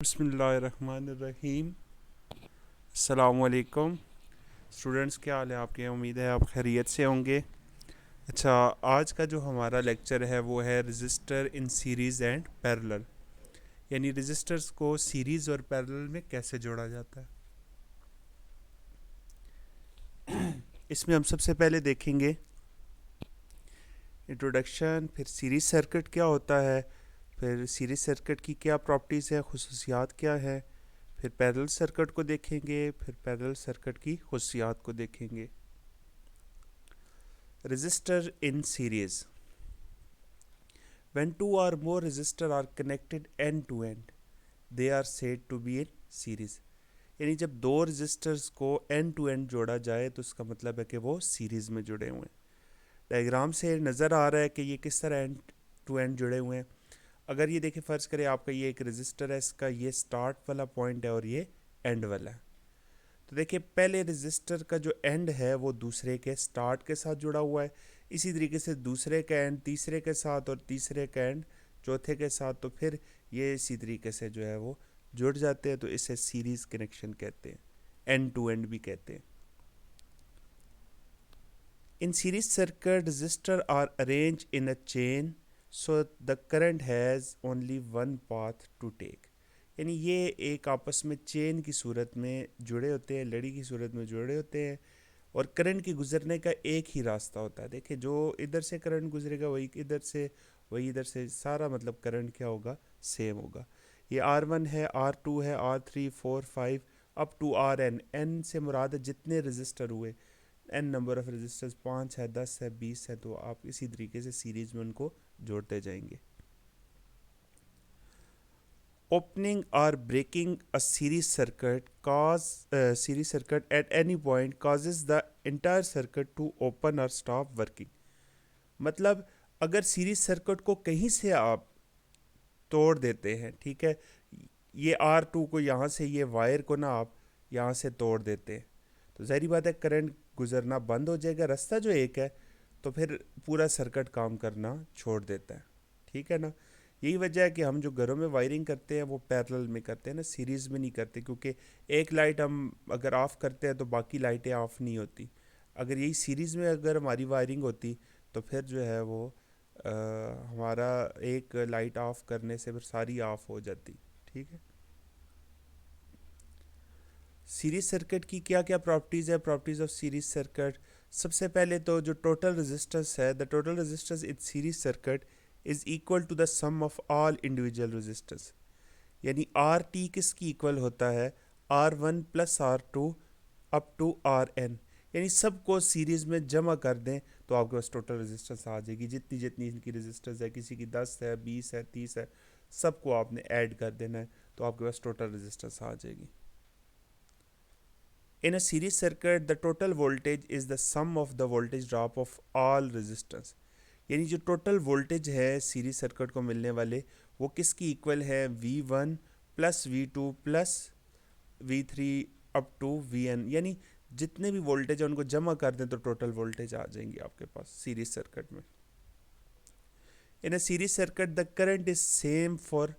बिस्मिल्लाहिर्रहमानिर्रहीम। अस्सलामुअलैकुम स्टूडेंट्स, क्या हाल है आपके? उम्मीद है आप खैरियत से होंगे। अच्छा, आज का जो हमारा लेक्चर है वो है register in series and parallel, यानी रजिस्टर्स को सीरीज़ और पैरेलल में कैसे जोड़ा जाता है। इसमें हम सबसे पहले देखेंगे इंट्रोडक्शन, फिर सीरीज़ सर्किट क्या होता है, फिर सीरीज़ सर्किट की क्या प्रॉपर्टीज़ है, खुसूसियात क्या है, फिर पैरेलल सर्किट को देखेंगे, फिर पैरेलल सर्किट की खुसूसियात को देखेंगे। Resistor in series. When two or more resistors are connected end to end, they are said to be in series. यानी जब दो रेजिस्टर्स को एंड टू एंड जोड़ा जाए तो उसका मतलब है कि वो सीरीज़ में जुड़े हुए हैं। डायग्राम से नज़र आ रहा है कि ये किस तरह एंड टू एंड जुड़े हुए हैं। अगर ये देखें, फ़र्ज़ करें आपका ये एक रेजिस्टर है, इसका ये स्टार्ट वाला पॉइंट है और ये एंड वाला है। तो देखिए, पहले रेजिस्टर का जो एंड है वो दूसरे के स्टार्ट के साथ जुड़ा हुआ है। इसी तरीके से दूसरे का एंड तीसरे के साथ और तीसरे का एंड चौथे के साथ, तो फिर ये इसी तरीके से जो है वो जुड़ जाते हैं। तो इसे सीरीज कनेक्शन कहते हैं, एंड टू एंड भी कहते हैं। In series circuit resistor are arrange in a chain so the current has only one path to take. यानी ये एक आपस में चेन की सूरत में जुड़े होते हैं, लड़ी की सूरत में जुड़े होते हैं, और करंट के गुजरने का एक ही रास्ता होता है। देखिए, जो इधर से करंट गुजरेगा वही इधर से, वही इधर से, सारा मतलब करंट क्या होगा, सेम होगा। ये R1 है, R2 है, R3, 4, 5 up to Rn। N से मुराद है जितने रजिस्टर हुए, एन नंबर ऑफ रजिस्टर्स, 5 है, 10 है, 20 है, तो आप इसी तरीके से सीरीज में उनको जोड़ते जाएंगे। Opening or breaking a series circuit at any point causes the entire circuit to open or stop working। मतलब अगर सीरीज सर्किट को कहीं से आप तोड़ देते हैं, ठीक है, ये R2 को यहाँ से, ये वायर को ना आप यहाँ से तोड़ देते हैं, तो ज़ाहिर बात है करंट गुजरना बंद हो जाएगा, रास्ता जो एक है, तो फिर पूरा सर्किट काम करना छोड़ देता है। ठीक है ना। यही वजह है कि हम जो घरों में वायरिंग करते हैं वो पैरेलल में करते हैं ना, सीरीज़ में नहीं करते, क्योंकि एक लाइट हम अगर ऑफ़ करते हैं तो बाकी लाइटें ऑफ़ नहीं होती। अगर यही सीरीज़ में अगर हमारी वायरिंग होती तो फिर जो है वो हमारा एक लाइट ऑफ़ करने से फिर सारी ऑफ़ हो जाती। ठीक है। सीरीज सर्किट की क्या क्या प्रॉपर्टीज़ है, प्रॉपर्टीज़ ऑफ सीरीज सर्किट। सबसे पहले तो जो टोटल रेजिस्टेंस है, the total resistance in series circuit is equal to the sum of all individual resistance. यानी आर टी किसकी इक्वल होता है, R1 plus R2 up to Rn। यानी सबको सीरीज़ में जमा कर दें तो आपके पास टोटल रेजिस्टेंस आ जाएगी। जितनी जितनी इनकी रेजिस्टेंस है, किसी की 10 है, 20 है, 30 है, सबको आपने ऐड कर देना है तो आपके पास टोटल रेजिस्टेंस आ जाएगी। In a series circuit, the total voltage is the sum of the voltage drop of all resistance। यानी जो टोटल वोल्टेज है सीरीज सर्किट को मिलने वाले, वो किसकी इक्वल है, V1 plus V2 plus V3 up to Vn। यानी जितने भी वोल्टेज है उनको जमा कर दें तो टोटल वोल्टेज आ जाएंगे आपके पास सीरीज सर्किट में। In a series circuit the current is same for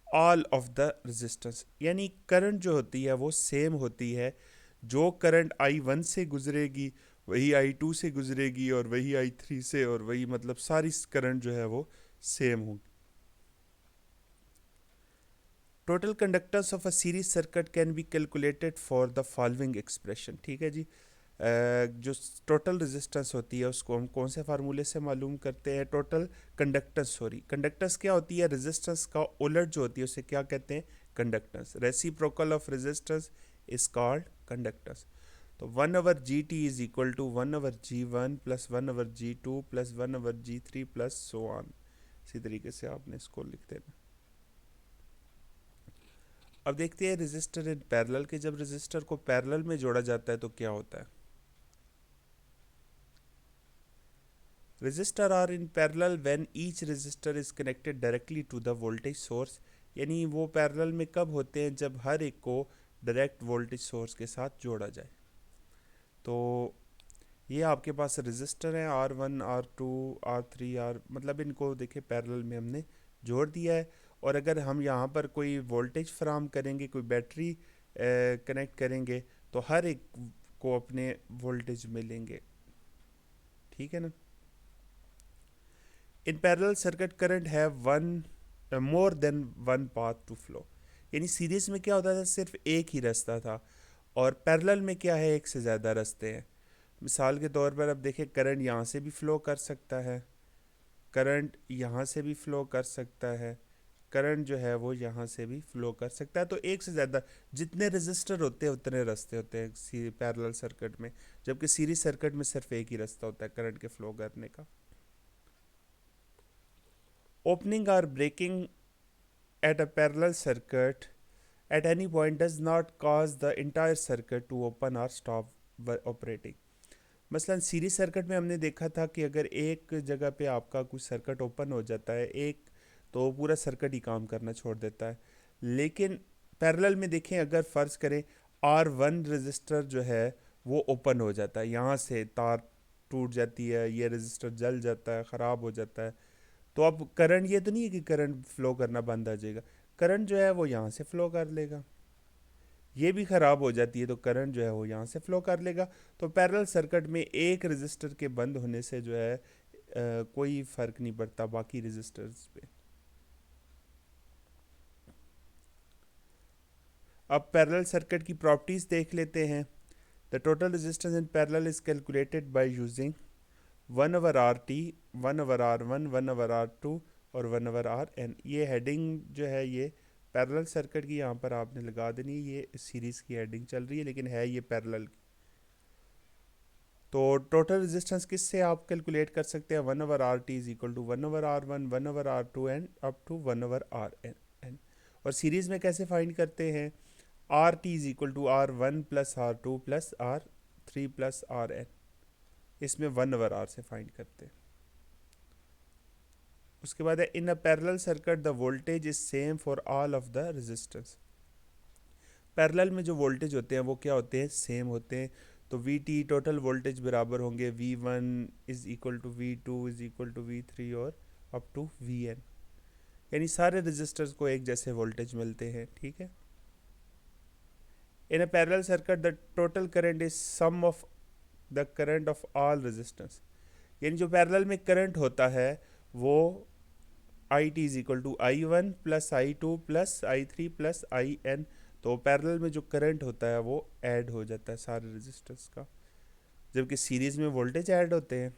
all of the resistance. यानी करंट जो होती है वो सेम होती है। जो करंट I1 से गुजरेगी वही I2 से गुजरेगी, और वही I3 से, और वही मतलब सारी करंट जो है वो सेम होगी। Total conductance of a series circuit can be calculated for the following expression. ठीक है जी। जो टोटल रेजिस्टेंस होती है उसको हम कौन से फार्मूले से मालूम करते हैं, टोटल कंडक्टेंस, सॉरी कंडक्टेंस क्या होती है, रेजिस्टेंस का उलट जो होती है उसे क्या कहते हैं, conductance. Reciprocal of resistance is called conductance. तो 1/GT is equal to 1/G1 plus 1/G2 plus 1/G3 plus so on. इसी तरीके से आपने इसको लिख देना। अब देखते हैं रेजिस्टर इन पैरेलल के, जब रेजिस्टर को पैरेलल में जोड़ा जाता है तो क्या होता है। Resistor are in parallel when each resistor is connected directly to the voltage source। यानी वो पैरेलल में कब होते हैं, जब हर एक को डायरेक्ट वोल्टेज सोर्स के साथ जोड़ा जाए। तो ये आपके पास रेजिस्टर हैं R1, R2, R3, R, मतलब इनको देखिए पैरेलल में हमने जोड़ दिया है। और अगर हम यहाँ पर कोई वोल्टेज फ्राहम करेंगे, कोई बैटरी कनेक्ट करेंगे, तो हर एक को अपने वोल्टेज मिलेंगे, ठीक है ना। In parallel circuit current have one more than one path to flow, यानी सीरीज में क्या होता था, सिर्फ एक ही रास्ता था, और पैरेलल में क्या है, एक से ज़्यादा रास्ते हैं। मिसाल के तौर पर अब देखें, करंट यहाँ से भी फ़्लो कर सकता है, करंट यहाँ से भी फ़्लो कर सकता है, करंट जो है वो यहाँ से भी फ़्लो कर सकता है। तो एक से ज़्यादा, जितने रजिस्टर होते हैं उतने रास्ते होते हैं पैरेलल सर्किट में, जबकि सीरीज सर्किट में सिर्फ एक ही रास्ता होता है करंट के फ़्लो करने का। ओपनिंग और breaking at a parallel circuit at any point does not cause the entire circuit to open or stop operating। मसलन सीरीज सर्किट में हमने देखा था कि अगर एक जगह पे आपका कुछ सर्किट ओपन हो जाता है एक, तो पूरा सर्किट ही काम करना छोड़ देता है। लेकिन पैरेलल में देखें, अगर फ़र्ज़ करें R1 रजिस्टर जो है वो ओपन हो जाता है, यहाँ से तार टूट जाती है, ये रजिस्टर जल जाता है, ख़राब हो जाता है, तो अब करंट, ये तो नहीं है कि करंट फ्लो करना बंद आ जाएगा, करंट जो है वो यहाँ से फ्लो कर लेगा। ये भी ख़राब हो जाती है तो करंट जो है वो यहाँ से फ्लो कर लेगा। तो पैरेलल सर्किट में एक रजिस्टर के बंद होने से जो है कोई फ़र्क नहीं पड़ता बाकी रजिस्टर्स पे। अब पैरेलल सर्किट की प्रॉपर्टीज़ देख लेते हैं। The total resistance in parallel is calculated by using 1/RT, 1/R1, 1/R2 और 1/Rn। ये हेडिंग जो है ये पैरेलल सर्किट की यहाँ पर आपने लगा देनी है, ये सीरीज़ की हेडिंग चल रही है लेकिन है ये पैरेलल की। तो टोटल रेजिस्टेंस किससे आप कैलकुलेट कर सकते हैं, 1/RT is equal to 1/R1, 1/R2 and up to 1/Rn। और सीरीज़ में कैसे फाइंड करते हैं, RT is equal to R1 plus R2 plus R3 plus Rn, इसमें 1/R से फाइंड करते हैं। उसके बाद है in a parallel circuit the voltage is same for all of the resistance. Parallel में जो वोल्टेज होते हैं वो क्या होते हैं, सेम होते हैं। तो वी टी टोटल वोल्टेज बराबर होंगे V1 is equal to V2 is equal to V3 और अप टू Vn, यानी सारे रजिस्टर्स को एक जैसे वोल्टेज मिलते हैं, ठीक है। In a parallel circuit the total current is sum of the current of all resistance, यानी जो पैरेलल में करंट होता है वो I T is equal to I1 plus I2 plus I3 plus In। तो पैरेलल में जो करंट होता है वो ऐड हो जाता है सारे रेजिस्टर्स का, जबकि सीरीज में वोल्टेज ऐड होते हैं।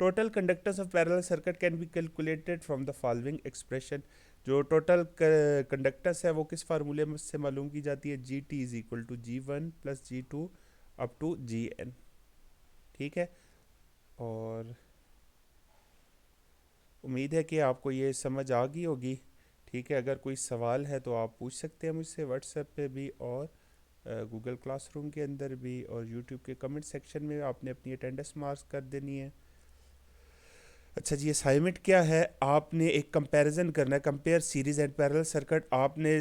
Total conductors of parallel circuit can be calculated from the following expression. जो टोटल कंडक्टर्स है वो किस फार्मूले से मालूम की जाती है, G T is equal to G1 plus G2 up to Gn, ठीक है। और उम्मीद है कि आपको ये समझ आ गई होगी, ठीक है। अगर कोई सवाल है तो आप पूछ सकते हैं मुझसे व्हाट्सएप पे भी, और गूगल क्लासरूम के अंदर भी, और यूट्यूब के कमेंट सेक्शन में आपने अपनी अटेंडेंस मार्क्स कर देनी है। अच्छा जी, असाइनमेंट क्या है, आपने एक कंपैरिजन करना है, compare series and parallel circuit. आपने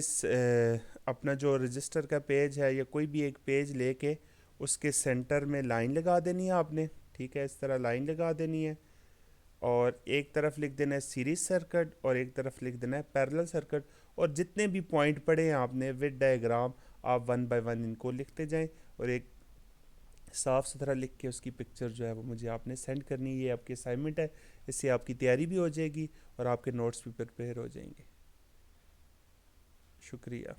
अपना जो रजिस्टर का पेज है या कोई भी एक पेज लेके उसके सेंटर में लाइन लगा देनी है आपने, ठीक है, इस तरह लाइन लगा देनी है, और एक तरफ लिख देना है सीरीज सर्किट और एक तरफ लिख देना है पैरेलल सर्किट। और जितने भी पॉइंट पड़े हैं आपने विद डायग्राम आप 1 बाय 1 इनको लिखते जाएं, और एक साफ़ सुथरा लिख के उसकी पिक्चर जो है वो मुझे आपने सेंड करनी है। ये आपकी असाइनमेंट है, इससे आपकी तैयारी भी हो जाएगी और आपके नोट्स भी प्रिपेयर हो जाएंगे। शुक्रिया।